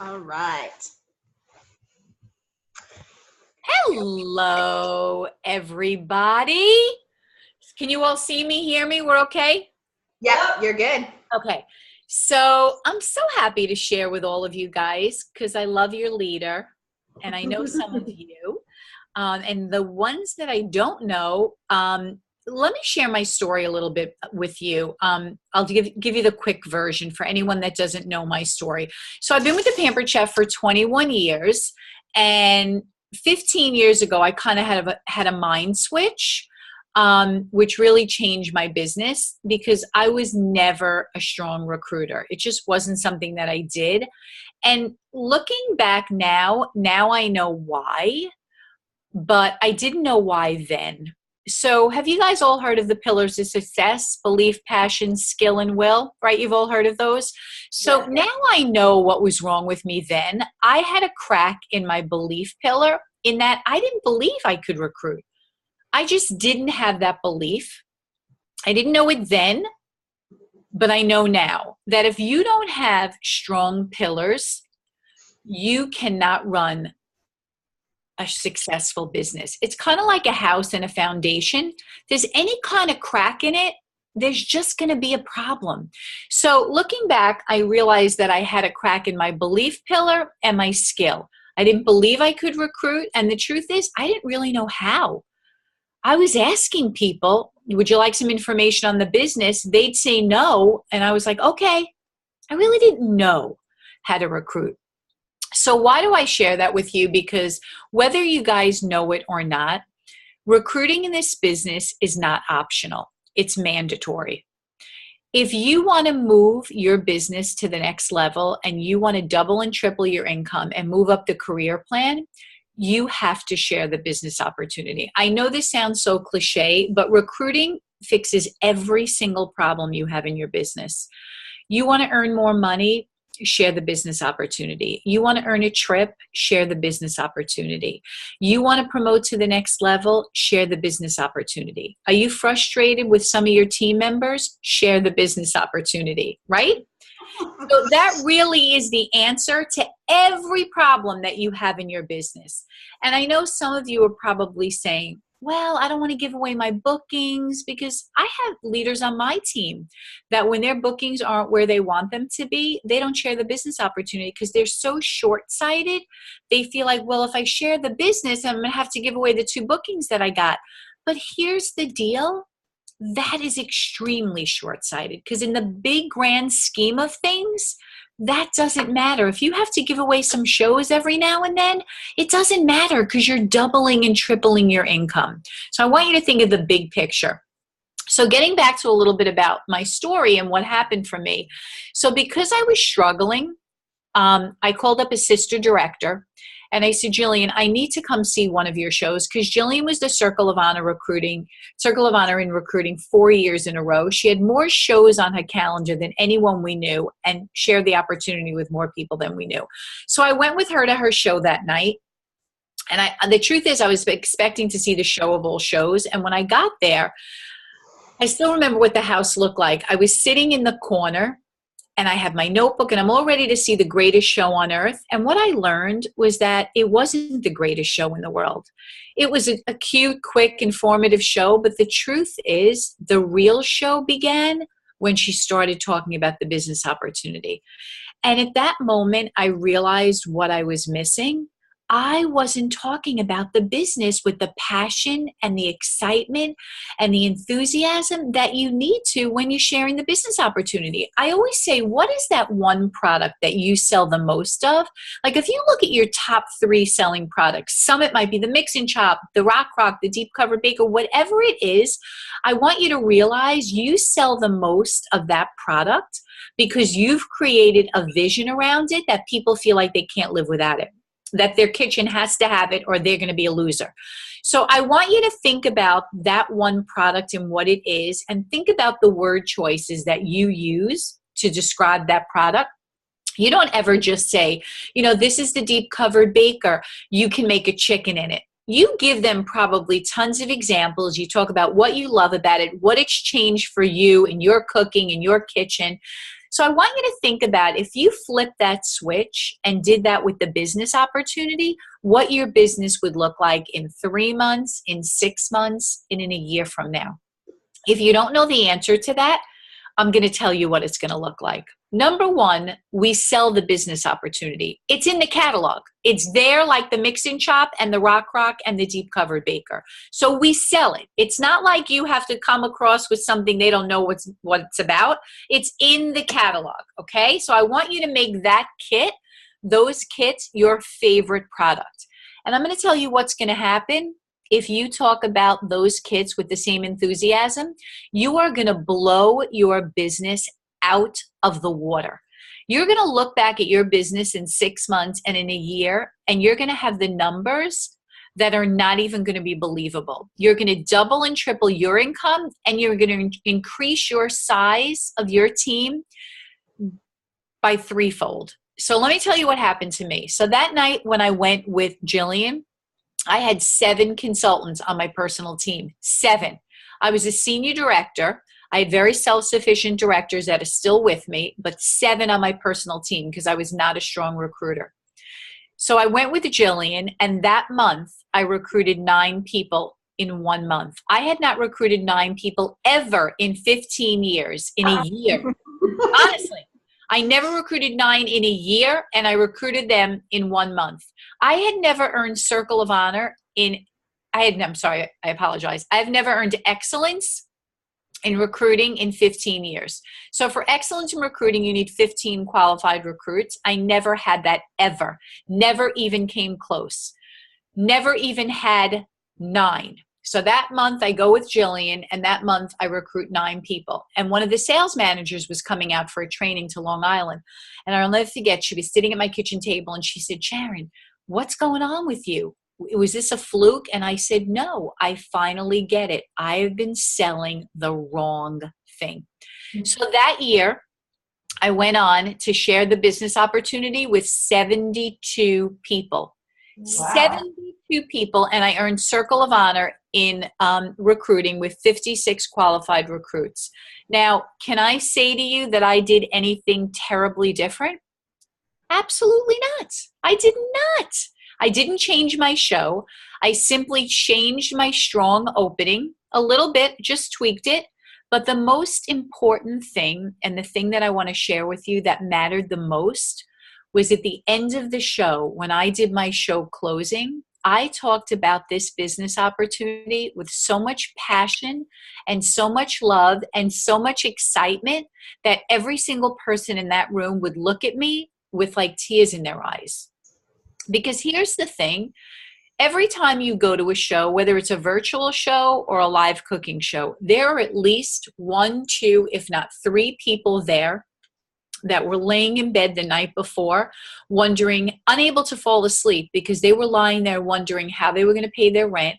All right. Hello, everybody. Can you all see me, hear me? We're okay? Yep, you're good. Okay. So I'm so happy to share with all of you guys because I love your leader and I know some of you. And the ones that I don't know, let me share my story a little bit with you. I'll give you the quick version for anyone that doesn't know my story. So I've been with the Pampered Chef for 21 years, and 15 years ago, I kind of had a mind switch, which really changed my business because I was never a strong recruiter. It just wasn't something that I did. And looking back now I know why, but I didn't know why then. So, have you guys all heard of the pillars of success? Belief, passion, skill, and will, right? You've all heard of those. So Yeah. now I know what was wrong with me then. I had a crack in my belief pillar in that I didn't believe I could recruit. I just didn't have that belief. I didn't know it then, but I know now that if you don't have strong pillars, you cannot run a successful business. It's kind of like a house and a foundation. If there's any kind of crack in it, there's just going to be a problem. So looking back, I realized that I had a crack in my belief pillar and my skill. I didn't believe I could recruit. And the truth is, I didn't really know how. I was asking people, would you like some information on the business? They'd say no. And I was like, okay, I really didn't know how to recruit. So why do I share that with you? Because whether you guys know it or not, recruiting in this business is not optional. It's mandatory. If you want to move your business to the next level and you want to double and triple your income and move up the career plan, you have to share the business opportunity. I know this sounds so cliche, but recruiting fixes every single problem you have in your business. You want to earn more money? Share the business opportunity. You want to earn a trip? Share the business opportunity. You want to promote to the next level? Share the business opportunity. Are you frustrated with some of your team members? Share the business opportunity, right? So that really is the answer to every problem that you have in your business. And I know some of you are probably saying, well, I don't want to give away my bookings, because I have leaders on my team that when their bookings aren't where they want them to be, they don't share the business opportunity because they're so short-sighted. They feel like, well, if I share the business, I'm going to have to give away the 2 bookings that I got. But here's the deal. That is extremely short-sighted, because in the big grand scheme of things, that doesn't matter. If you have to give away some shows every now and then, it doesn't matter because you're doubling and tripling your income. So I want you to think of the big picture. So getting back to a little bit about my story and what happened for me. So because I was struggling, I called up a sister director and I said, Jillian, I need to come see one of your shows, because Jillian was the Circle of Honor in recruiting 4 years in a row. She had more shows on her calendar than anyone we knew and shared the opportunity with more people than we knew. So I went with her to her show that night. And the truth is, I was expecting to see the show of all shows. And when I got there, I still remember what the house looked like. I was sitting in the corner and I have my notebook and I'm all ready to see the greatest show on earth. And what I learned was that it wasn't the greatest show in the world. It was a cute, quick, informative show. But the truth is, the real show began when she started talking about the business opportunity. And at that moment, I realized what I was missing. I wasn't talking about the business with the passion and the excitement and the enthusiasm that you need to when you're sharing the business opportunity. I always say, what is that one product that you sell the most of? Like if you look at your top 3 selling products, some it might be the Mix and Chop, the Rock, the Deep Covered Baker, whatever it is, I want you to realize you sell the most of that product because you've created a vision around it that people feel like they can't live without it, that their kitchen has to have it or they're going to be a loser. So I want you to think about that one product and what it is, and think about the word choices that you use to describe that product. You don't ever just say, this is the Deep Covered Baker. You can make a chicken in it. You give them probably tons of examples. You talk about what you love about it, what it's changed for you in your cooking, in your kitchen. So I want you to think about if you flip that switch and did that with the business opportunity, what your business would look like in 3 months, in 6 months, and in a year from now. If you don't know the answer to that, I'm going to tell you what it's going to look like. Number one, we sell the business opportunity. It's in the catalog. It's there like the mix-in shop and the rock and the deep covered baker. So we sell it. It's not like you have to come across with something they don't know what it's about. It's in the catalog, okay? So I want you to make that kit, those kits, your favorite product. And I'm going to tell you what's going to happen. If you talk about those kits with the same enthusiasm, you are going to blow your business out of the water. You're going to look back at your business in 6 months and in a year, and you're going to have the numbers that are not even going to be believable. You're going to double and triple your income, and you're going to increase your size of your team by threefold. So let me tell you what happened to me. So that night when I went with Jillian, I had 7 consultants on my personal team. 7. I was a senior director. I had very self-sufficient directors that are still with me, but 7 on my personal team because I was not a strong recruiter. So I went with Jillian, and that month I recruited 9 people in 1 month. I had not recruited 9 people ever in 15 years, in a year. Honestly. I never recruited 9 in a year, and I recruited them in 1 month. I had never earned Circle of Honor I apologize. I've never earned excellence in recruiting in 15 years. So for excellence in recruiting, you need 15 qualified recruits. I never had that ever. Never even came close. Never even had 9. So that month I go with Jillian, and that month I recruit 9 people. And one of the sales managers was coming out for a training to Long Island. And I'll never forget, she was sitting at my kitchen table and she said, Sharon, what's going on with you? Was this a fluke? And I said, no, I finally get it. I have been selling the wrong thing. So that year I went on to share the business opportunity with 72 people. Wow. 72 people, and I earned Circle of Honor in recruiting with 56 qualified recruits. Now, can I say to you that I did anything terribly different? Absolutely not. I did not. I didn't change my show. I simply changed my strong opening a little bit, just tweaked it. But the most important thing, and the thing that I want to share with you that mattered the most, was at the end of the show, when I did my show closing, I talked about this business opportunity with so much passion and so much love and so much excitement that every single person in that room would look at me with like tears in their eyes. Because here's the thing, every time you go to a show, whether it's a virtual show or a live cooking show, there are at least 1, 2, if not 3 people there that were laying in bed the night before, wondering, unable to fall asleep because they were lying there wondering how they were going to pay their rent,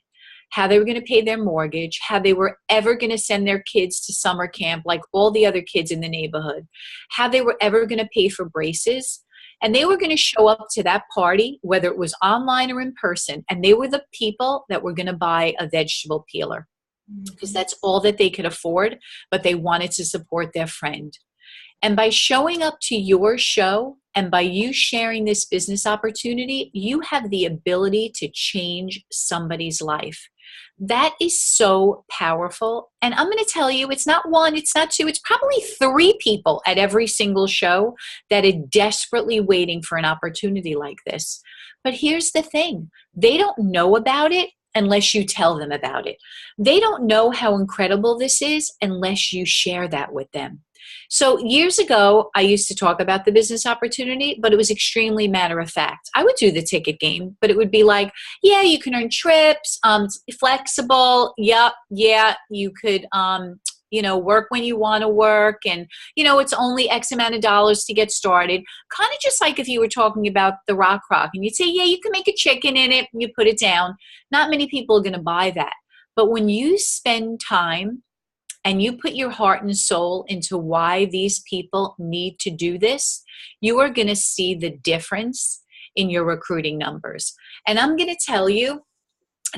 how they were going to pay their mortgage, how they were ever going to send their kids to summer camp like all the other kids in the neighborhood, how they were ever going to pay for braces. And they were going to show up to that party, whether it was online or in person, and they were the people that were going to buy a vegetable peeler because that's all that they could afford, but they wanted to support their friend. And by showing up to your show and by you sharing this business opportunity, you have the ability to change somebody's life. That is so powerful. And I'm going to tell you, it's not 1, it's not 2, it's probably 3 people at every single show that are desperately waiting for an opportunity like this. But here's the thing, they don't know about it unless you tell them about it. They don't know how incredible this is unless you share that with them. So years ago, I used to talk about the business opportunity, but it was extremely matter of fact. I would do the ticket game, but it would be like, yeah, you can earn trips, flexible. Yeah, you could, work when you want to work. And, it's only X amount of dollars to get started. Kind of just like if you were talking about the rock and you'd say, yeah, you can make a chicken in it and you put it down. Not many people are going to buy that. But when you spend time and you put your heart and soul into why these people need to do this, you are going to see the difference in your recruiting numbers. And I'm going to tell you,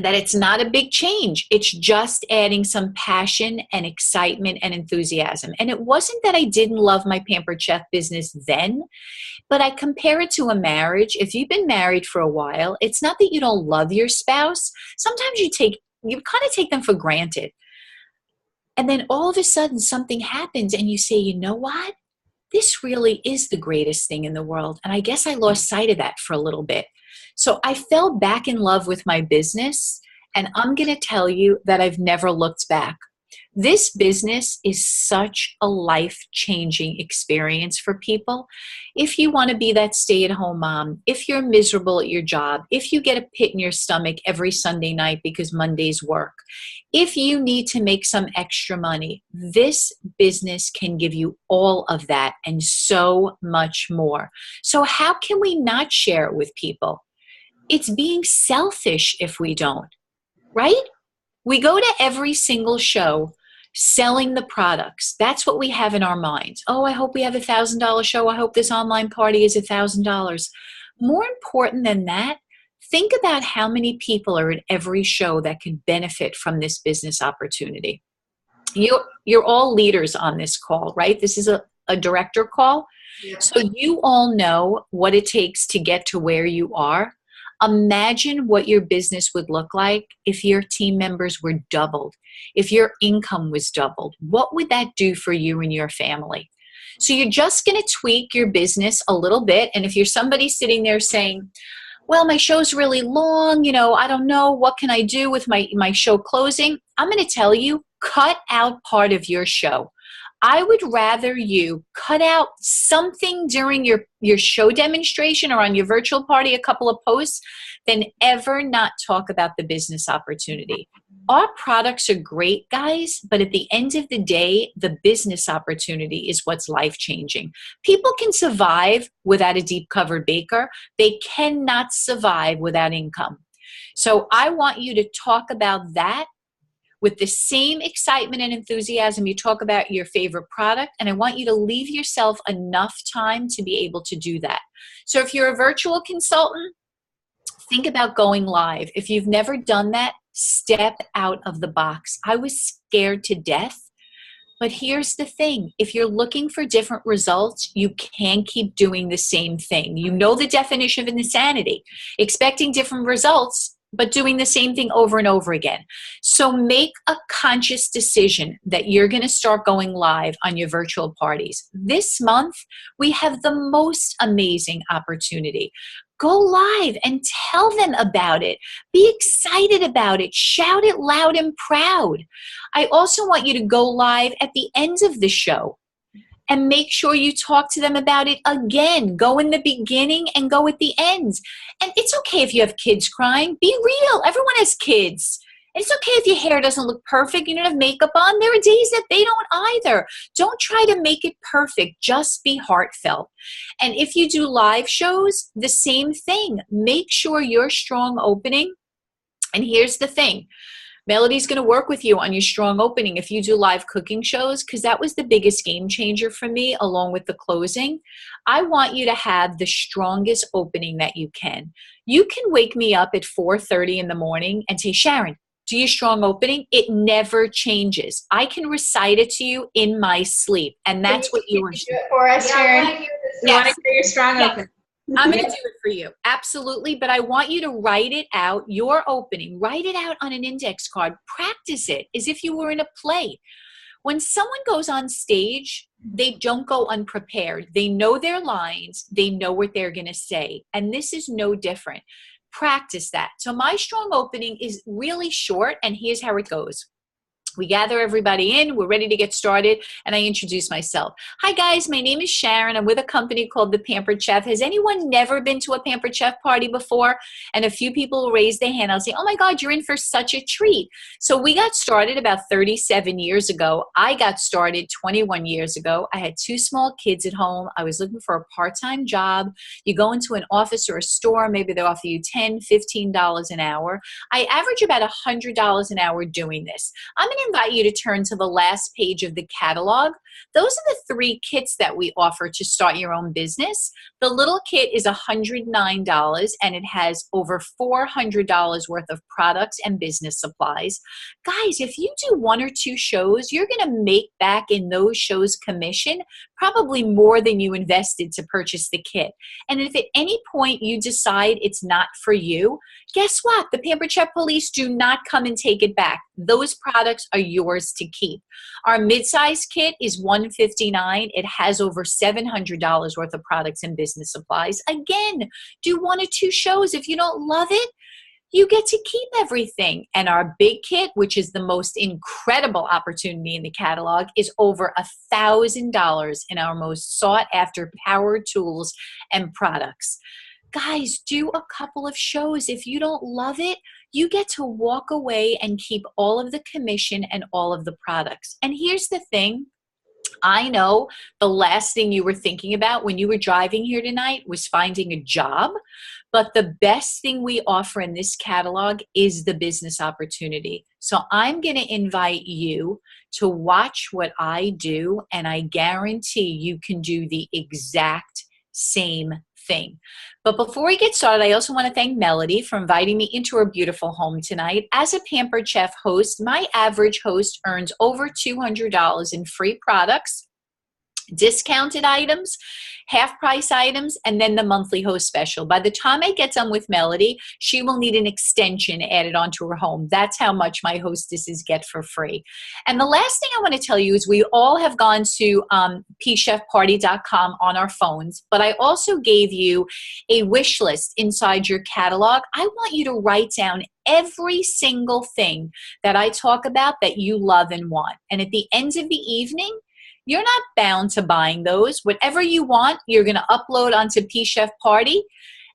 that it's not a big change. It's just adding some passion and excitement and enthusiasm. And it wasn't that I didn't love my Pampered Chef business then, but I compare it to a marriage. If you've been married for a while, it's not that you don't love your spouse. Sometimes you kind of take them for granted. And then all of a sudden something happens and you say, you know what? This really is the greatest thing in the world. And I guess I lost sight of that for a little bit. So I fell back in love with my business, and I'm going to tell you that I've never looked back. This business is such a life-changing experience for people. If you want to be that stay-at-home mom, if you're miserable at your job, if you get a pit in your stomach every Sunday night because Mondays work, if you need to make some extra money, this business can give you all of that and so much more. So how can we not share it with people? It's being selfish if we don't, right? We go to every single show selling the products. That's what we have in our minds. Oh, I hope we have $1,000 show. I hope this online party is $1,000. More important than that, think about how many people are at every show that could benefit from this business opportunity. You're all leaders on this call, right? This is a director call. Yeah. So you all know what it takes to get to where you are. Imagine what your business would look like if your team members were doubled, if your income was doubled. What would that do for you and your family? So you're just going to tweak your business a little bit. And if you're somebody sitting there saying, well, my show's really long, I don't know, what can I do with my show closing? I'm going to tell you, cut out part of your show. I would rather you cut out something during your show demonstration or on your virtual party, a couple of posts, than ever not talk about the business opportunity. Our products are great, guys, but at the end of the day, the business opportunity is what's life-changing. People can survive without a deep covered baker. They cannot survive without income. So I want you to talk about that with the same excitement and enthusiasm you talk about your favorite product, and I want you to leave yourself enough time to be able to do that. So if you're a virtual consultant, think about going live. If you've never done that, step out of the box. I was scared to death, but here's the thing. If you're looking for different results, you can't keep doing the same thing. You know the definition of insanity, expecting different results, but doing the same thing over and over again. So make a conscious decision that you're going to start going live on your virtual parties. This month, we have the most amazing opportunity. Go live and tell them about it. Be excited about it. Shout it loud and proud. I also want you to go live at the end of the show and make sure you talk to them about it again. Go in the beginning and go at the end. And it's okay if you have kids crying. Be real. Everyone has kids. And it's okay if your hair doesn't look perfect. You don't have makeup on. There are days that they don't either. Don't try to make it perfect. Just be heartfelt. And if you do live shows, the same thing. Make sure you're strong opening. And here's the thing. Melody's going to work with you on your strong opening if you do live cooking shows, because that was the biggest game changer for me along with the closing. I want you to have the strongest opening that you can. You can wake me up at 4:30 in the morning and say, Sharon, do your strong opening. It never changes. I can recite it to you in my sleep, and that's what you want to do for us, Sharon. You want to hear your strong opening. I'm going to do it for you. Absolutely. But I want you to write it out, your opening. Write it out on an index card. Practice it as if you were in a play. When someone goes on stage, they don't go unprepared. They know their lines. They know what they're going to say. And this is no different. Practice that. So my strong opening is really short, and here's how it goes. We gather everybody in, we're ready to get started, and I introduce myself. Hi guys, my name is Sharon. I'm with a company called The Pampered Chef. Has anyone never been to a Pampered Chef party before? And a few people will raise their hand. I'll say, oh my God, you're in for such a treat. So we got started about 37 years ago. I got started 21 years ago. I had 2 small kids at home. I was looking for a part-time job. You go into an office or a store, maybe they offer you $10, $15 an hour. I average about $100 an hour doing this. I'm an invite you to turn to the last page of the catalog. Those are the 3 kits that we offer to start your own business. The little kit is $109 and it has over $400 worth of products and business supplies. Guys, if you do 1 or 2 shows, you're going to make back in those shows commission probably more than you invested to purchase the kit. And if at any point you decide it's not for you, guess what? The Pampered Chef Police do not come and take it back. Those products are yours to keep. Our mid-size kit is $159. It has over $700 worth of products and business supplies. Again, do 1 or 2 shows. If you don't love it, you get to keep everything. And our big kit, which is the most incredible opportunity in the catalog, is over $1,000 in our most sought after power tools and products. Guys, do a couple of shows. If you don't love it, you get to walk away and keep all of the commission and all of the products. And here's the thing. I know the last thing you were thinking about when you were driving here tonight was finding a job, but the best thing we offer in this catalog is the business opportunity. So I'm going to invite you to watch what I do, and I guarantee you can do the exact same thing. But before we get started, I also want to thank Melody for inviting me into her beautiful home tonight. As a Pampered Chef host, my average host earns over $200 in free products, discounted items, half price items, and then the monthly host special. By the time I get done with Melody, she will need an extension added onto her home. That's how much my hostesses get for free. And the last thing I want to tell you is we all have gone to pchefparty.com on our phones, but I also gave you a wish list inside your catalog. I want you to write down every single thing that I talk about that you love and want. And at the end of the evening, you're not bound to buying those. Whatever you want, you're going to upload onto PChef Party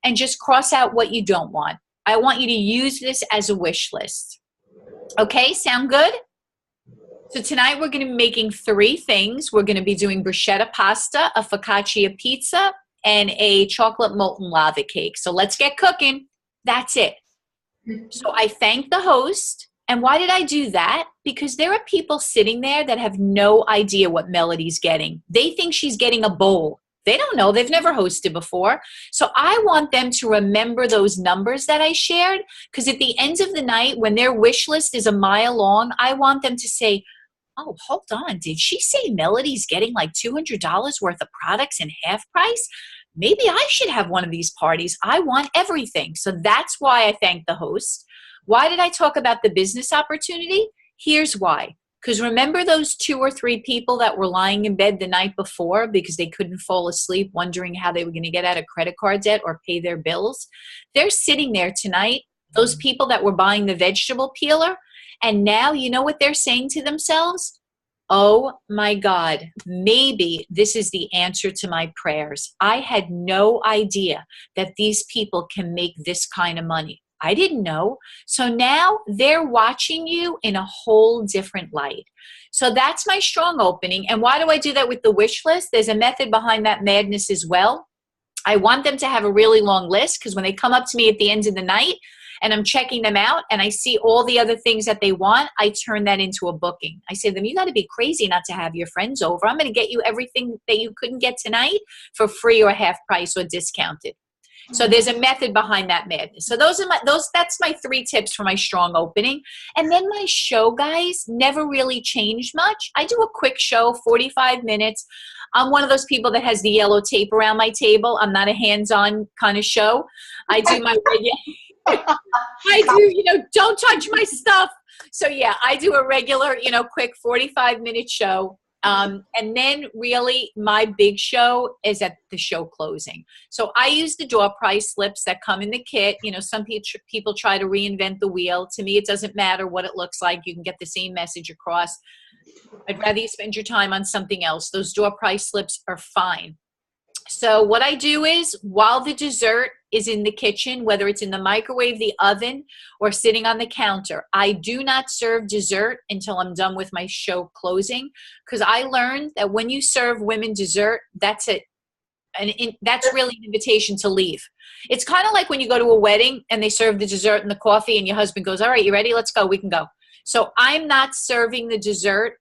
and just cross out what you don't want. I want you to use this as a wish list. Okay, sound good? So tonight we're going to be making 3 things. We're going to be doing bruschetta pasta, a focaccia pizza, and a chocolate molten lava cake. So let's get cooking. That's it. So I thank the host. And why did I do that? Because there are people sitting there that have no idea what Melody's getting. They think she's getting a bowl. They don't know. They've never hosted before. So I want them to remember those numbers that I shared, because at the end of the night, when their wish list is a mile long, I want them to say, oh, hold on. Did she say Melody's getting like $200 worth of products in half price? Maybe I should have one of these parties. I want everything. So that's why I thank the host. Why did I talk about the business opportunity? Here's why. Because remember those 2 or 3 people that were lying in bed the night before because they couldn't fall asleep wondering how they were going to get out of credit card debt or pay their bills? They're sitting there tonight, those people that were buying the vegetable peeler, and now you know what they're saying to themselves? Oh my God, maybe this is the answer to my prayers. I had no idea that these people can make this kind of money. I didn't know. So now they're watching you in a whole different light. So that's my strong opening. And why do I do that with the wish list? There's a method behind that madness as well. I want them to have a really long list, because when they come up to me at the end of the night and I'm checking them out and I see all the other things that they want, I turn that into a booking. I say to them, you got to be crazy not to have your friends over. I'm going to get you everything that you couldn't get tonight for free or half price or discounted. So there's a method behind that madness. So that's my 3 tips for my strong opening. And then my show, guys, never really changed much. I do a quick show, 45 minutes. I'm one of those people that has the yellow tape around my table. I'm not a hands-on kind of show. I do my don't touch my stuff. So yeah, I do a regular, quick 45-minute show. And then really my big show is at the show closing. So I use the door price slips that come in the kit. Some people try to reinvent the wheel. To me, it doesn't matter what it looks like. You can get the same message across. I'd rather you spend your time on something else. Those door price slips are fine. So what I do is, while the dessert is in the kitchen, whether it's in the microwave, the oven, or sitting on the counter, I do not serve dessert until I'm done with my show closing, because I learned that when you serve women dessert, that's it. And that's really an invitation to leave. It's kind of like when you go to a wedding and they serve the dessert and the coffee and your husband goes, all right, you ready? Let's go. We can go. So I'm not serving the dessert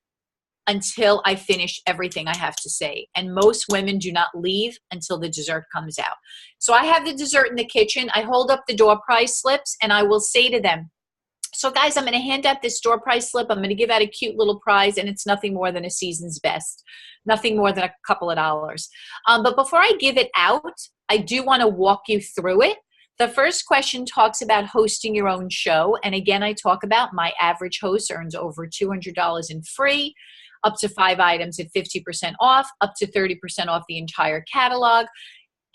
until I finish everything I have to say. And most women do not leave until the dessert comes out. So I have the dessert in the kitchen. I hold up the door prize slips and I will say to them, so guys, I'm going to hand out this door prize slip. I'm going to give out a cute little prize, and it's nothing more than a season's best, nothing more than a couple of dollars. But before I give it out, I do want to walk you through it. The first question talks about hosting your own show. And again, I talk about my average host earns over $200 in free, up to 5 items at 50% off, up to 30% off the entire catalog,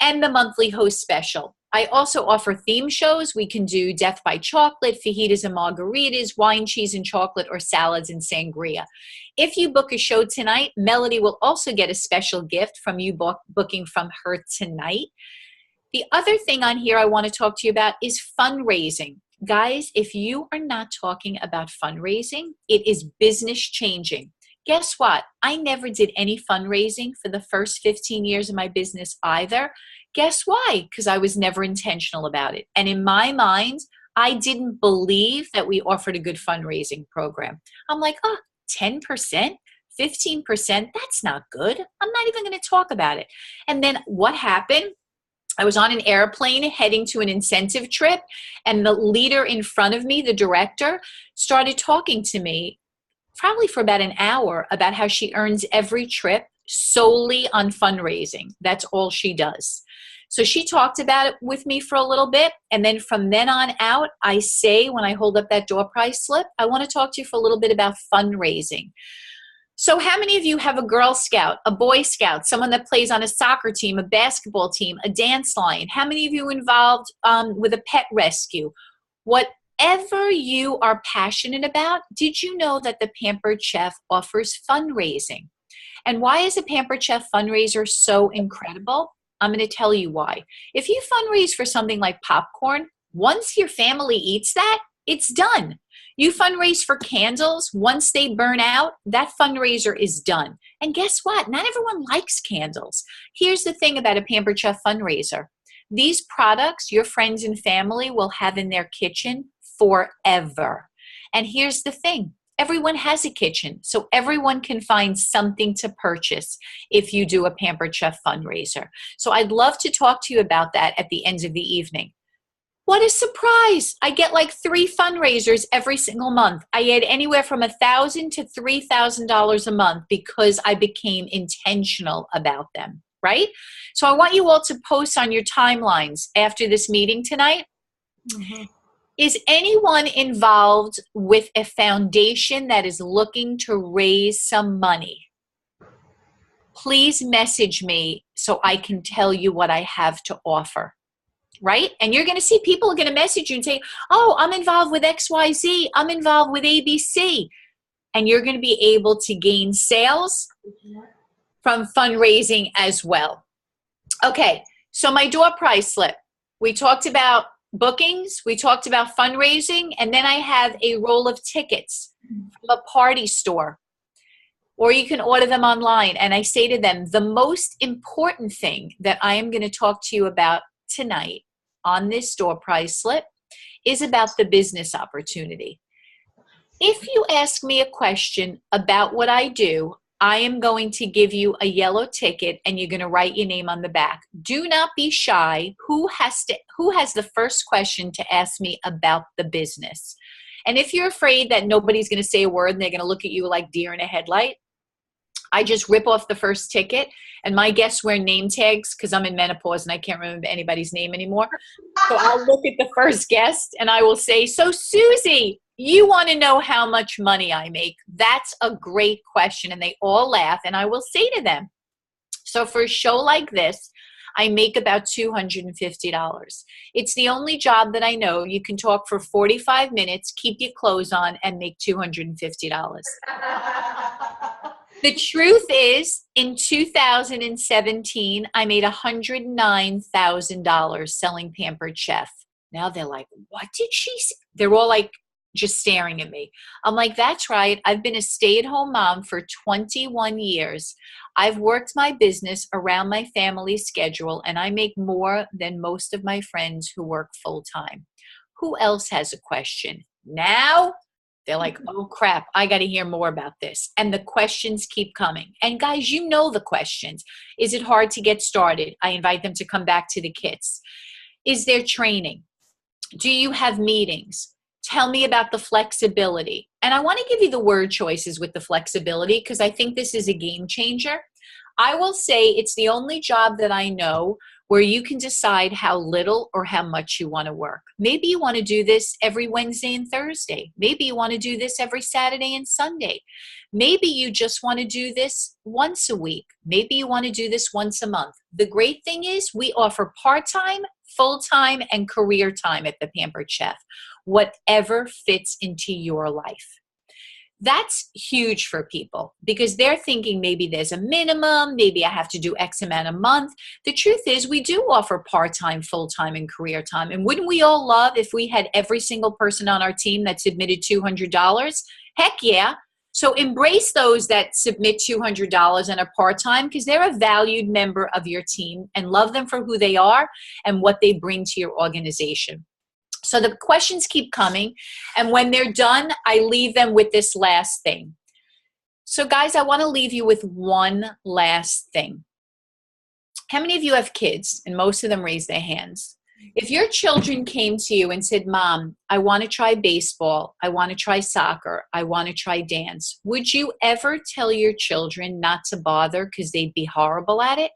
and the monthly host special. I also offer theme shows. We can do death by chocolate, fajitas and margaritas, wine, cheese, and chocolate, or salads and sangria. If you book a show tonight, Melody will also get a special gift from you booking from her tonight. The other thing on here I want to talk to you about is fundraising. Guys, if you are not talking about fundraising, it is business changing. Guess what? I never did any fundraising for the first 15 years of my business either. Guess why? Because I was never intentional about it. And in my mind, I didn't believe that we offered a good fundraising program. I'm like, 10%, 15%, that's not good. I'm not even going to talk about it. And then what happened? I was on an airplane heading to an incentive trip, and the leader in front of me, the director, started talking to me probably for about an hour about how she earns every trip solely on fundraising. That's all she does. So she talked about it with me for a little bit. And then from then on out, I say when I hold up that door prize slip, I want to talk to you for a little bit about fundraising. So how many of you have a Girl Scout, a Boy Scout, someone that plays on a soccer team, a basketball team, a dance line? How many of you involved with a pet rescue? Whatever you are passionate about, did you know that the Pampered Chef offers fundraising? And why is a Pampered Chef fundraiser so incredible? I'm going to tell you why. If you fundraise for something like popcorn, once your family eats that, it's done. You fundraise for candles, once they burn out, that fundraiser is done. And guess what? Not everyone likes candles. Here's the thing about a Pampered Chef fundraiser. These products your friends and family will have in their kitchen forever. And here's the thing. Everyone has a kitchen, so everyone can find something to purchase if you do a Pampered Chef fundraiser. So I'd love to talk to you about that at the end of the evening. What a surprise. I get like 3 fundraisers every single month. I add anywhere from $1,000 to $3,000 a month because I became intentional about them, right? So I want you all to post on your timelines after this meeting tonight. Mm-hmm. Is anyone involved with a foundation that is looking to raise some money? Please message me so I can tell you what I have to offer, right? And you're going to see people are going to message you and say, oh, I'm involved with XYZ. I'm involved with ABC. And you're going to be able to gain sales from fundraising as well. Okay, so my door prize slip. We talked about bookings, we talked about fundraising, and then I have a roll of tickets from a party store, or you can order them online. And I say to them, the most important thing that I am going to talk to you about tonight on this door prize slip is about the business opportunity. If you ask me a question about what I do, I am going to give you a yellow ticket and you're going to write your name on the back. Do not be shy. Who has the first question to ask me about the business? And if you're afraid that nobody's going to say a word and they're going to look at you like deer in a headlight, I just rip off the first ticket, and my guests wear name tags because I'm in menopause and I can't remember anybody's name anymore. So I'll look at the first guest and I will say, so Susie, you want to know how much money I make? That's a great question. And they all laugh, and I will say to them, so for a show like this, I make about $250. It's the only job that I know you can talk for 45 minutes, keep your clothes on, and make $250. The truth is, in 2017, I made $109,000 selling Pampered Chef. Now they're like, what did she say? They're all like just staring at me. I'm like, that's right. I've been a stay-at-home mom for 21 years. I've worked my business around my family's schedule, and I make more than most of my friends who work full-time. Who else has a question? Now They're like, oh crap, I got to hear more about this. And the questions keep coming. And guys, you know the questions. Is it hard to get started? I invite them to come back to the kits. Is there training? Do you have meetings? Tell me about the flexibility. And I want to give you the word choices with the flexibility because I think this is a game changer. I will say it's the only job that I know where you can decide how little or how much you want to work. Maybe you want to do this every Wednesday and Thursday. Maybe you want to do this every Saturday and Sunday. Maybe you just want to do this once a week. Maybe you want to do this once a month. The great thing is we offer part-time, full-time, and career time at the Pampered Chef, whatever fits into your life. That's huge for people because they're thinking maybe there's a minimum, maybe I have to do X amount a month. The truth is we do offer part-time, full-time, and career time. And wouldn't we all love if we had every single person on our team that submitted $200? Heck yeah. So embrace those that submit $200 and are part-time because they're a valued member of your team and love them for who they are and what they bring to your organization. So the questions keep coming. And when they're done, I leave them with this last thing. So guys, I want to leave you with one last thing. How many of you have kids? And most of them raise their hands. If your children came to you and said, Mom, I want to try baseball. I want to try soccer. I want to try dance. Would you ever tell your children not to bother because they'd be horrible at it?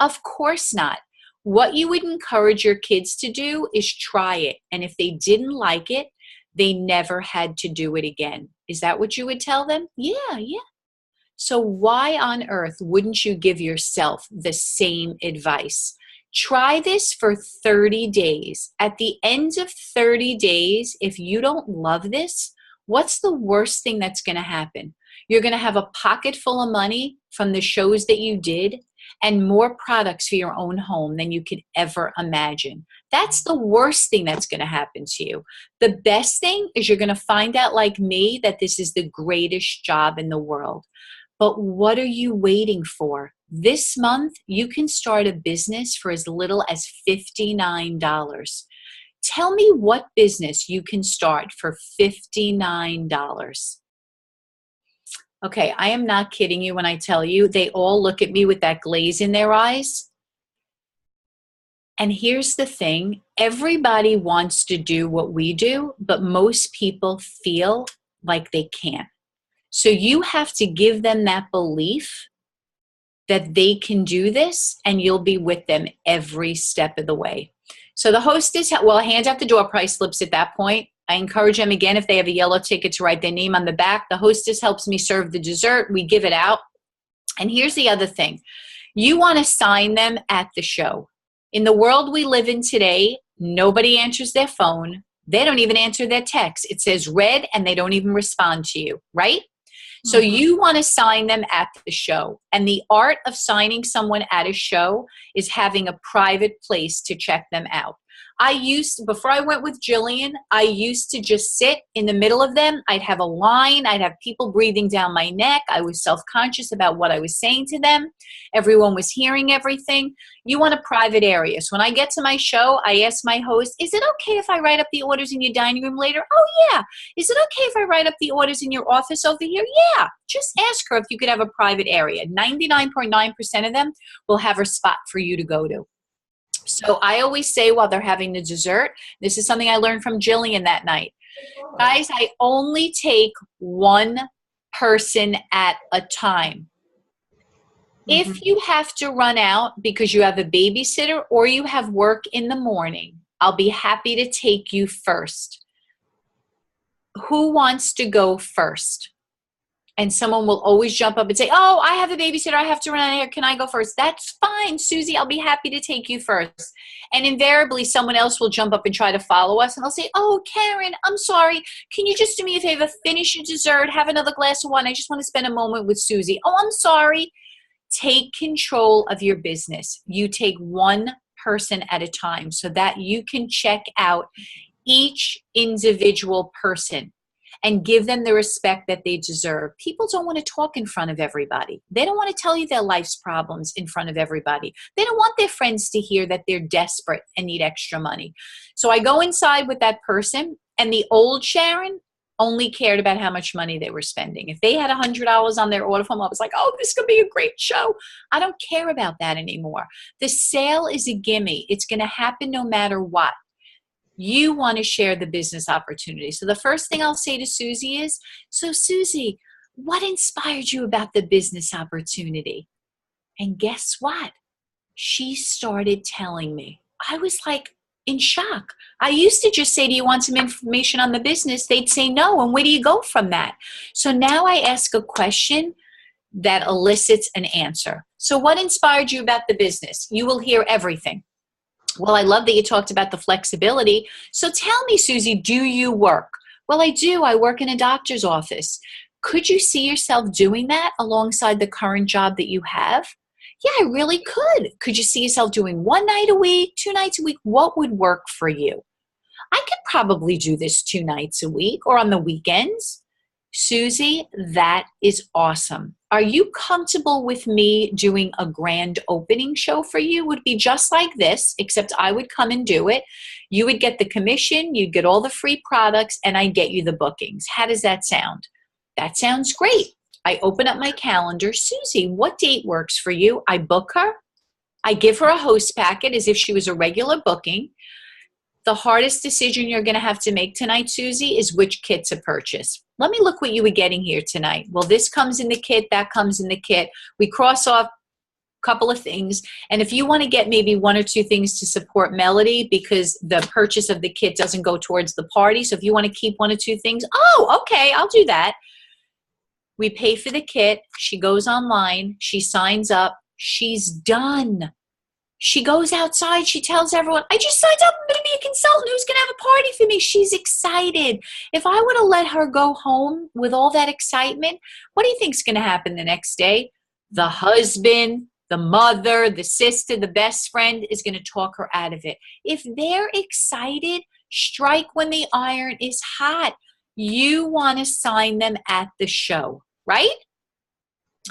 Of course not. What you would encourage your kids to do is try it. And if they didn't like it, they never had to do it again. Is that what you would tell them? Yeah. So why on earth wouldn't you give yourself the same advice? Try this for 30 days. At the end of 30 days, if you don't love this, what's the worst thing that's going to happen? You're going to have a pocket full of money from the shows that you did and more products for your own home than you could ever imagine. That's the worst thing that's going to happen to you. The best thing is you're going to find out, like me, that this is the greatest job in the world. But what are you waiting for? This month, you can start a business for as little as $59. Tell me what business you can start for $59. Okay, I am not kidding you when I tell you they all look at me with that glaze in their eyes. And here's the thing, everybody wants to do what we do, but most people feel like they can't. So you have to give them that belief that they can do this, and you'll be with them every step of the way. So the hostess, well, hands out the door price slips at that point. I encourage them again, if they have a yellow ticket, to write their name on the back. The hostess helps me serve the dessert. We give it out. And here's the other thing. You want to sign them at the show. In the world we live in today, nobody answers their phone. They don't even answer their text. It says read, and they don't even respond to you, right? So you want to sign them at the show. And the art of signing someone at a show is having a private place to check them out. Before I went with Jillian, I used to just sit in the middle of them. I'd have a line. I'd have people breathing down my neck. I was self-conscious about what I was saying to them. Everyone was hearing everything. You want a private area. So when I get to my show, I ask my host, is it okay if I write up the orders in your dining room later? Oh, yeah. Is it okay if I write up the orders in your office over here? Yeah. Just ask her if you could have a private area. 99.9% of them will have a spot for you to go to. So I always say while they're having the dessert, this is something I learned from Jillian that night. Guys, I only take one person at a time. If you have to run out because you have a babysitter or you have work in the morning, I'll be happy to take you first. Who wants to go first? And someone will always jump up and say, oh, I have a babysitter. I have to run out of here. Can I go first? That's fine, Susie. I'll be happy to take you first. And invariably, someone else will jump up and try to follow us. And I'll say, oh, Karen, I'm sorry. Can you just do me a favor? Finish your dessert. Have another glass of wine. I just want to spend a moment with Susie. Oh, I'm sorry. Take control of your business. You take one person at a time so that you can check out each individual person and give them the respect that they deserve. People don't want to talk in front of everybody. They don't want to tell you their life's problems in front of everybody. They don't want their friends to hear that they're desperate and need extra money. So I go inside with that person, and the old Sharon only cared about how much money they were spending. If they had $100 on their order form, I was like, oh, this could be a great show. I don't care about that anymore. The sale is a gimme. It's going to happen no matter what. You want to share the business opportunity. So the first thing I'll say to Susie is, so Susie, what inspired you about the business opportunity? And guess what? She started telling me. I was like in shock. I used to just say, do you want some information on the business? They'd say no. And where do you go from that? So now I ask a question that elicits an answer. So what inspired you about the business? You will hear everything. Well, I love that you talked about the flexibility. So tell me, Susie, do you work? Well, I do. I work in a doctor's office. Could you see yourself doing that alongside the current job that you have? Yeah, I really could. Could you see yourself doing 1 night a week, 2 nights a week? What would work for you? I could probably do this 2 nights a week or on the weekends. Susie, that is awesome. Are you comfortable with me doing a grand opening show for you? It would be just like this, except I would come and do it. You would get the commission, you'd get all the free products, and I'd get you the bookings. How does that sound? That sounds great. I open up my calendar. Susie, what date works for you? I book her. I give her a host packet as if she was a regular booking. The hardest decision you're going to have to make tonight, Susie, is which kit to purchase. Let me look what you were getting here tonight. Well, this comes in the kit, that comes in the kit. We cross off a couple of things. And if you want to get maybe 1 or 2 things to support Melody because the purchase of the kit doesn't go towards the party. So if you want to keep 1 or 2 things, oh, okay, I'll do that. We pay for the kit. She goes online. She signs up. She's done. She goes outside. She tells everyone, I just signed up. I'm going to be a consultant who's going to have a party for me. She's excited. If I would have let her go home with all that excitement, what do you think is going to happen the next day? The husband, the mother, the sister, the best friend is going to talk her out of it. If they're excited, strike when the iron is hot. You want to sign them at the show, right?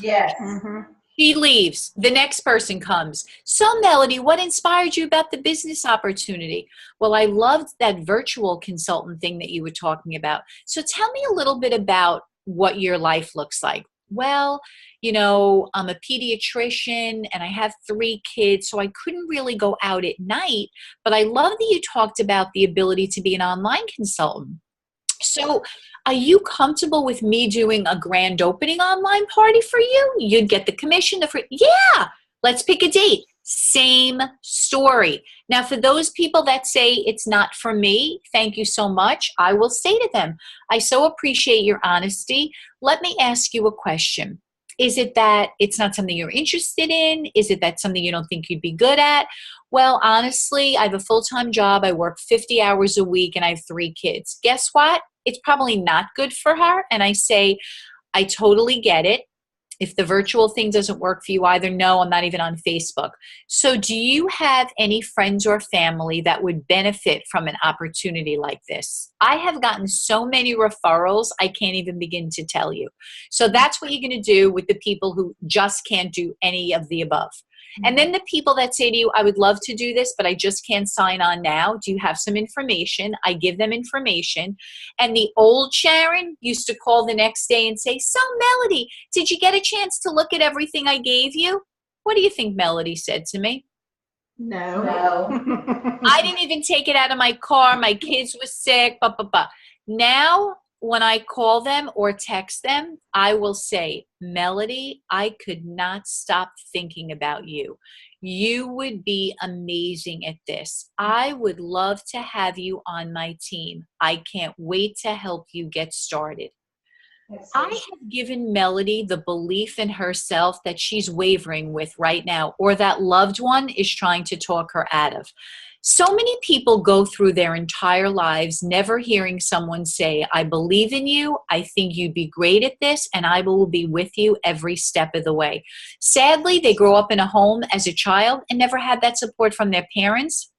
Yes. Mm-hmm. She leaves. The next person comes. So, Melody, what inspired you about the business opportunity? Well, I loved that virtual consultant thing that you were talking about. So tell me a little bit about what your life looks like. Well, you know, I'm a pediatrician and I have 3 kids, so I couldn't really go out at night. But I love that you talked about the ability to be an online consultant. So are you comfortable with me doing a grand opening online party for you? You'd get the commission, the free. Yeah, let's pick a date. Same story. Now, for those people that say it's not for me, thank you so much. I will say to them, I so appreciate your honesty. Let me ask you a question. Is it that it's not something you're interested in? Is it that something you don't think you'd be good at? Well, honestly, I have a full-time job. I work 50 hours a week and I have 3 kids. Guess what? It's probably not good for her. And I say, I totally get it. If the virtual thing doesn't work for you either, no, I'm not even on Facebook. So do you have any friends or family that would benefit from an opportunity like this? I have gotten so many referrals, I can't even begin to tell you. So that's what you're going to do with the people who just can't do any of the above. And then the people that say to you, I would love to do this, but I just can't sign on now. Do you have some information? I give them information. And the old Sharon used to call the next day and say, so Melody, did you get a chance to look at everything I gave you? What do you think Melody said to me? No. I didn't even take it out of my car. My kids were sick. Now, when I call them or text them, I will say, Melody, I could not stop thinking about you. You would be amazing at this. I would love to have you on my team. I can't wait to help you get started. I have given Melody the belief in herself that she's wavering with right now, or that loved one is trying to talk her out of. So many people go through their entire lives never hearing someone say, I believe in you, I think you'd be great at this, and I will be with you every step of the way. Sadly, they grow up in a home as a child and never had that support from their parents.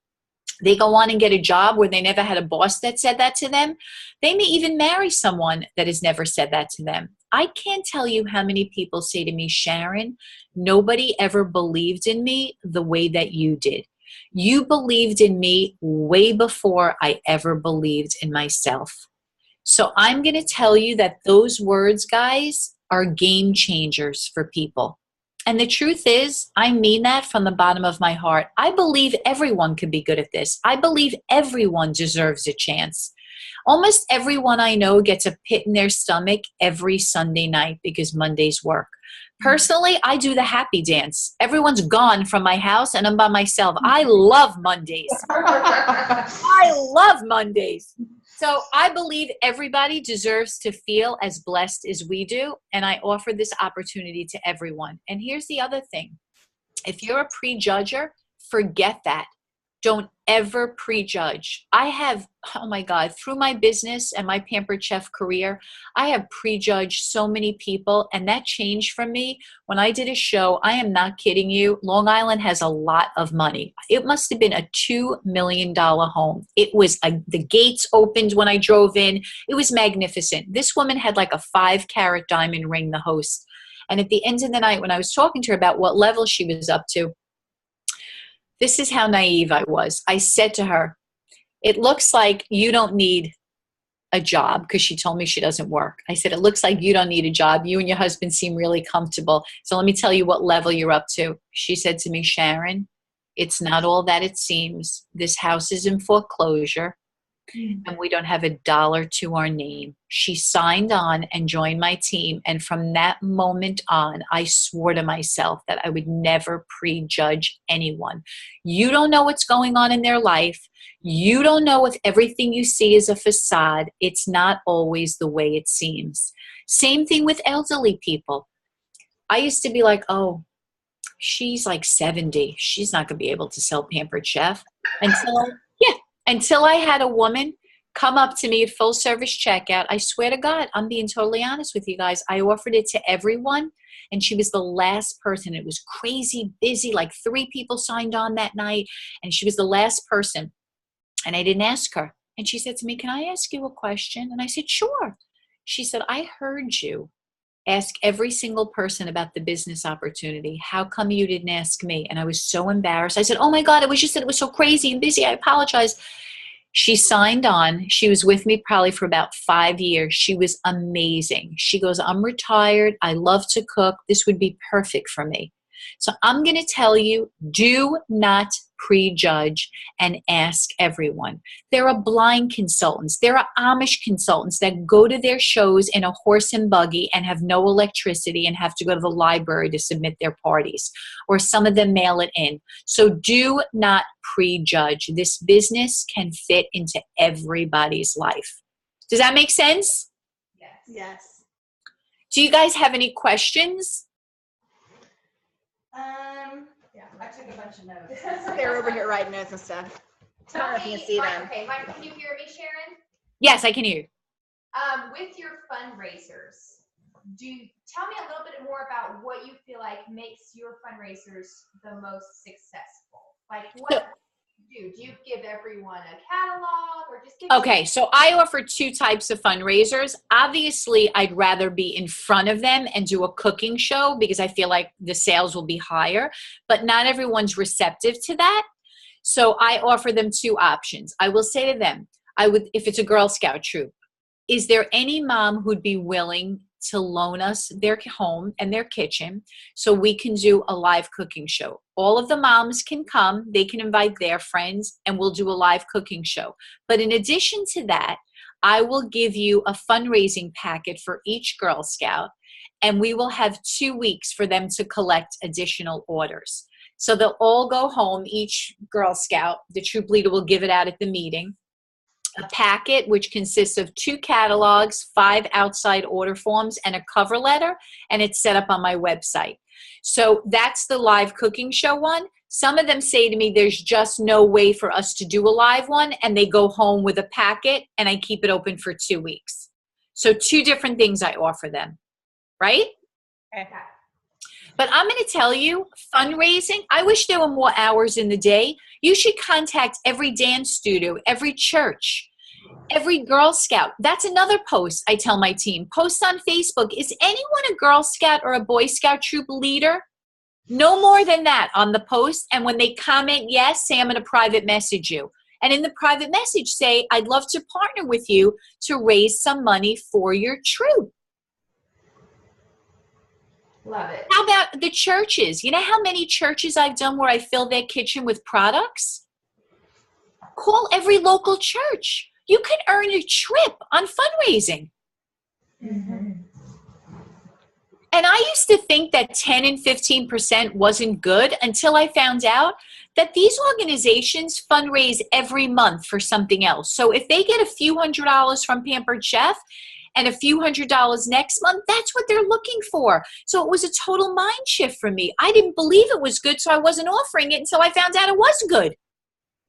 They go on and get a job where they never had a boss that said that to them. They may even marry someone that has never said that to them. I can't tell you how many people say to me, Sharon, nobody ever believed in me the way that you did. You believed in me way before I ever believed in myself. So I'm going to tell you that those words, guys, are game changers for people. And the truth is, I mean that from the bottom of my heart. I believe everyone can be good at this. I believe everyone deserves a chance. Almost everyone I know gets a pit in their stomach every Sunday night because Mondays work. Personally, I do the happy dance. Everyone's gone from my house and I'm by myself. I love Mondays. I love Mondays. So I believe everybody deserves to feel as blessed as we do. And I offer this opportunity to everyone. And here's the other thing. If you're a prejudger, forget that. Don't ever prejudge. I have, oh my God, through my business and my Pampered Chef career, I have prejudged so many people, and that changed for me when I did a show. I am not kidding you. Long Island has a lot of money. It must have been a $2 million home. It was the gates opened when I drove in. It was magnificent. This woman had like a 5-carat diamond ring, the host. And at the end of the night, when I was talking to her about what level she was up to, this is how naive I was. I said to her, it looks like you don't need a job, because she told me she doesn't work. I said, it looks like you don't need a job. You and your husband seem really comfortable. So let me tell you what level you're up to. She said to me, Sharon, it's not all that it seems. This house is in foreclosure and we don't have $1 to our name. She signed on and joined my team. And from that moment on, I swore to myself that I would never prejudge anyone. You don't know what's going on in their life. You don't know if everything you see is a facade. It's not always the way it seems. Same thing with elderly people. I used to be like, oh, she's like 70. She's not going to be able to sell Pampered Chef until I had a woman come up to me at full service checkout. I swear to God, I'm being totally honest with you guys. I offered it to everyone, and she was the last person. It was crazy busy, like 3 people signed on that night, and she was the last person. And I didn't ask her. And she said to me, can I ask you a question? And I said, sure. She said, I heard you ask every single person about the business opportunity. How come you didn't ask me? And I was so embarrassed. I said, oh my God, it was just that it was so crazy and busy. I apologize. She signed on. She was with me probably for about 5 years. She was amazing. She goes, I'm retired. I love to cook. This would be perfect for me. So I'm going to tell you, do not prejudge and ask everyone. There are blind consultants. There are Amish consultants that go to their shows in a horse and buggy and have no electricity and have to go to the library to submit their parties, or some of them mail it in. So do not prejudge. This business can fit into everybody's life. Does that make sense? Yes. Do you guys have any questions? Yeah, I took a bunch of notes. They're over here writing notes and stuff. I don't know if you can see them. Okay, Mike, can you hear me, Sharon? Yes, I can hear you. With your fundraisers, tell me a little bit more about what you feel like makes your fundraisers the most successful. Like, what do you give everyone a catalog, or just give Okay, so I offer 2 types of fundraisers. Obviously, I'd rather be in front of them and do a cooking show because I feel like the sales will be higher, but not everyone's receptive to that. So I offer them 2 options. I will say to them, if it's a Girl Scout troop, is there any mom who'd be willing to loan us their home and their kitchen so we can do a live cooking show? All of the moms can come, they can invite their friends, and we'll do a live cooking show. But in addition to that, I will give you a fundraising packet for each Girl Scout, and we will have 2 weeks for them to collect additional orders. So they'll all go home, each Girl Scout, the troop leader will give it out at the meeting. A packet which consists of 2 catalogs, 5 outside order forms, and a cover letter, and it's set up on my website. So that's the live cooking show one. Some of them say to me, there's just no way for us to do a live one, and they go home with a packet, and I keep it open for 2 weeks. So 2 different things I offer them, right? Okay. But I'm going to tell you, fundraising, I wish there were more hours in the day. You should contact every dance studio, every church, every Girl Scout. That's another post I tell my team. Post on Facebook. Is anyone a Girl Scout or a Boy Scout troop leader? No more than that on the post. And when they comment yes, say I'm going to private message you. And in the private message say, I'd love to partner with you to raise some money for your troop. Love it. How about the churches? You know how many churches I've done where I fill their kitchen with products? Call every local church. You can earn a trip on fundraising. Mhm. And I used to think that 10 and 15% wasn't good until I found out that these organizations fundraise every month for something else. So if they get a few $100s from Pampered Chef and a few $100s next month, that's what they're looking for. So it was a total mind shift for me. I didn't believe it was good, so I wasn't offering it until I found out it was good.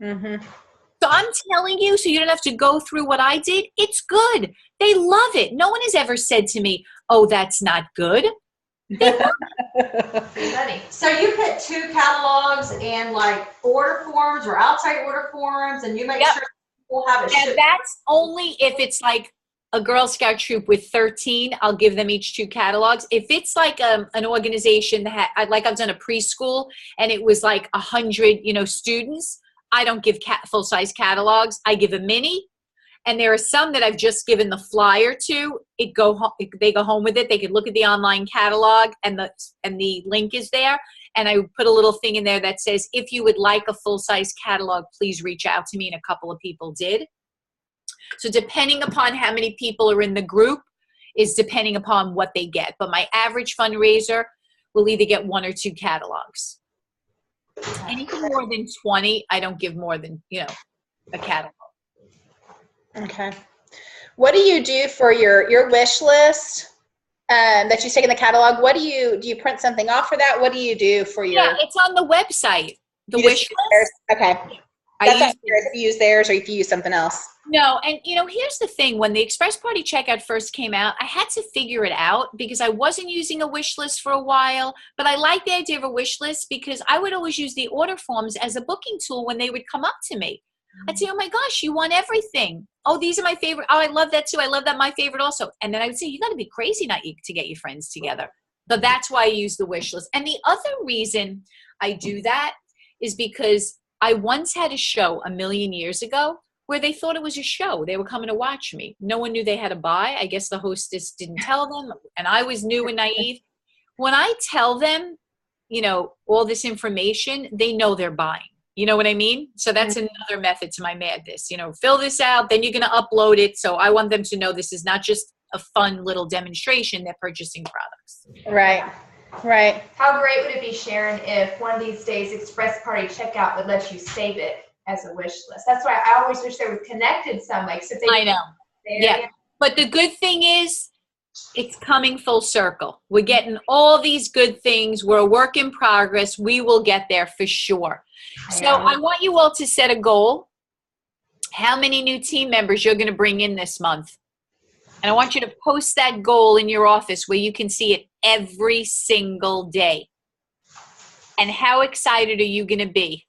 Mm-hmm. So I'm telling you, so you don't have to go through what I did, it's good. They love it. No one has ever said to me, oh, that's not good. They love Funny. So you put 2 catalogs in like order forms or outside order forms, and you make Yep. sure people have it And shipped. that's only if it's like a Girl Scout troop with 13, I'll give them each 2 catalogs. If it's like an organization that like I've done a preschool and it was like 100, students, I don't give full-size catalogs. I give a mini. And there are some that I've just given the flyer to. They go home with it. They could look at the online catalog and the link is there. And I put a little thing in there that says, if you would like a full-size catalog, please reach out to me. And a couple of people did. So depending upon how many people are in the group is depending upon what they get. But my average fundraiser will either get 1 or 2 catalogs. Anything more than 20, I don't give more than, a catalog. Okay. What do you do for your wish list that you take in the catalog? What do you print something off for that? What do you do for your? Yeah, it's on the website. The You wish just use list. theirs? Okay. I That's use not curious if you use theirs or if you use something else. No, and here's the thing. When the Express Party Checkout first came out, I had to figure it out because I wasn't using a wish list for a while, but I like the idea of a wish list because I would always use the order forms as a booking tool when they would come up to me. I'd say, oh my gosh, you want everything. Oh, these are my favorite. Oh, I love that too. I love that. My favorite also. And then I would say, you got to be crazy not to get your friends together. So that's why I use the wish list. And the other reason I do that is because I once had a show a million years ago where they thought it was a show. They were coming to watch me. No one knew they had to buy. I guess the hostess didn't tell them. And I was new and naive. When I tell them, all this information, they know they're buying. You know what I mean? So that's another method to my madness. Fill this out, then you're going to upload it. So I want them to know this is not just a fun little demonstration. They're purchasing products. Right. Right. How great would it be, Sharon, if one of these days Express Party Checkout would let you save it as a wish list? That's why I always wish they were connected some way. So I know. Yeah. But the good thing is it's coming full circle. We're getting all these good things. We're a work in progress. We will get there for sure. So I want you all to set a goal. How many new team members you're going to bring in this month? And I want you to post that goal in your office where you can see it every single day. And how excited are you going to be?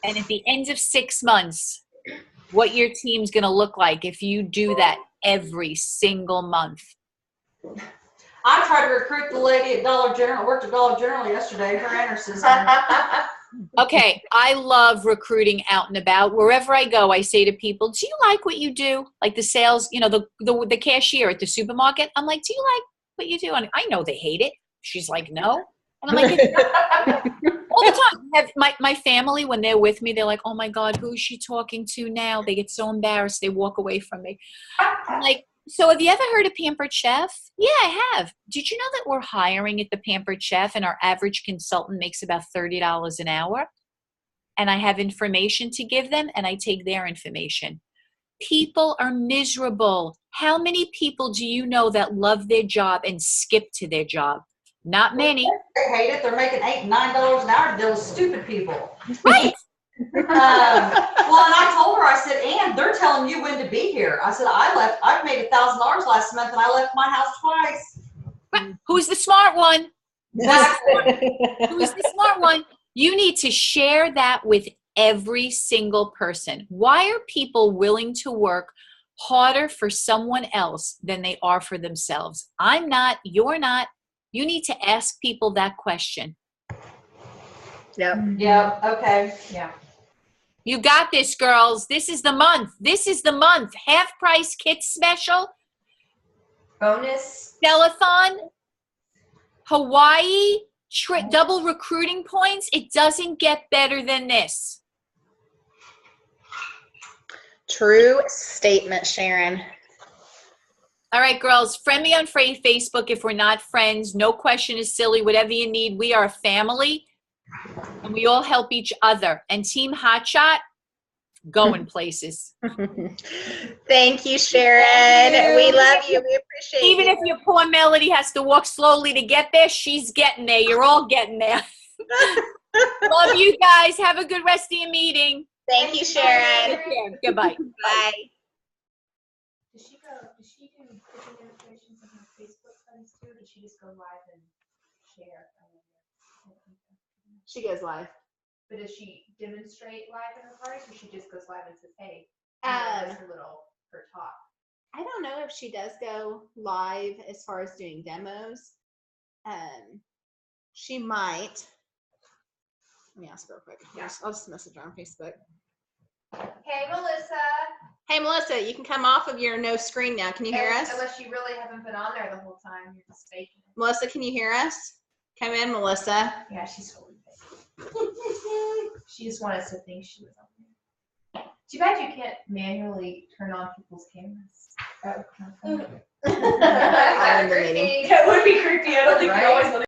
And at the end of 6 months, what your team's going to look like if you do that every single month. I tried to recruit the lady at Dollar General. Worked at Dollar General yesterday. Her Anderson's. Okay, I love recruiting out and about. Wherever I go, I say to people, do you like what you do? Like the sales, the cashier at the supermarket. I'm like, do you like what you do? And I know they hate it. She's like, no. And I'm like, all the time. My family, when they're with me, they're like, oh my God, who is she talking to now? They get so embarrassed. They walk away from me. I'm like, so have you ever heard of Pampered Chef? Yeah, I have. Did you know that we're hiring at the Pampered Chef and our average consultant makes about $30 an hour? And I have information to give them and I take their information. People are miserable. How many people do you know that love their job and skip to their job? Not many. They hate it. They're making $8 and $9 an hour to deal with stupid people. Right. Well, and I told her, I said, and they're telling you when to be here. I said, I've made $1,000 last month and I left my house twice. Right. Who's the smart one? Exactly. Who's the smart one? You need to share that with every single person. Why are people willing to work harder for someone else than they are for themselves? I'm not, you're not. You need to ask people that question. Yep. Yeah, okay. Yeah. You got this, girls. This is the month. This is the month. Half price kits special. Bonus. Telethon. Hawaii. Double recruiting points. It doesn't get better than this. True statement, Sharon. All right, girls, friend me on Facebook if we're not friends. No question is silly. Whatever you need, we are a family, and we all help each other. And Team Hotshot, going places. Thank you, Sharon. We love you. We appreciate you. Even if your poor Melody has to walk slowly to get there, she's getting there. You're all getting there. Love you guys. Have a good rest of your meeting. Thank you, Sharon. Take care. Goodbye. Bye. Does she do cooking demonstrations on her Facebook friends too? Or does she just go live and share? She goes live. But does she demonstrate live in her parties, or she just goes live and says, "Hey, Um, here's her talk"? I don't know if she does go live as far as doing demos. She might. Let me ask her real quick. Yeah. I'll just message her on Facebook. Hey, Melissa. Hey, Melissa, you can come off of your no screen now. Can you hear us? Unless you really haven't been on there the whole time, you're just faking it. Melissa, can you hear us? Come in, Melissa. Yeah, she's totally faking. She just wanted us to think she was on there. Too bad you can't manually turn on people's cameras. That would be kind of fun. I'm in the meeting. That would be creepy. I don't think we always let